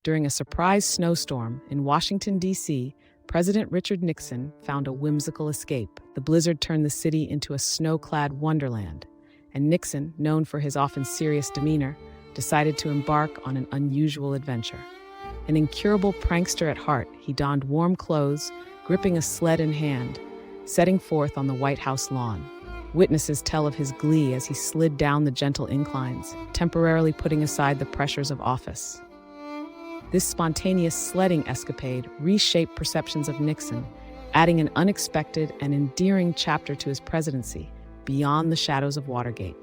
During a surprise snowstorm in Washington, D.C., President Richard Nixon found a whimsical escape. The blizzard turned the city into a snow-clad wonderland, and Nixon, known for his often serious demeanor, decided to embark on an unusual adventure. An incurable prankster at heart, he donned warm clothes, gripping a sled in hand, setting forth on the White House lawn. Witnesses tell of his glee as he slid down the gentle inclines, temporarily putting aside the pressures of office. This spontaneous sledding escapade reshaped perceptions of Nixon, adding an unexpected and endearing chapter to his presidency beyond the shadows of Watergate.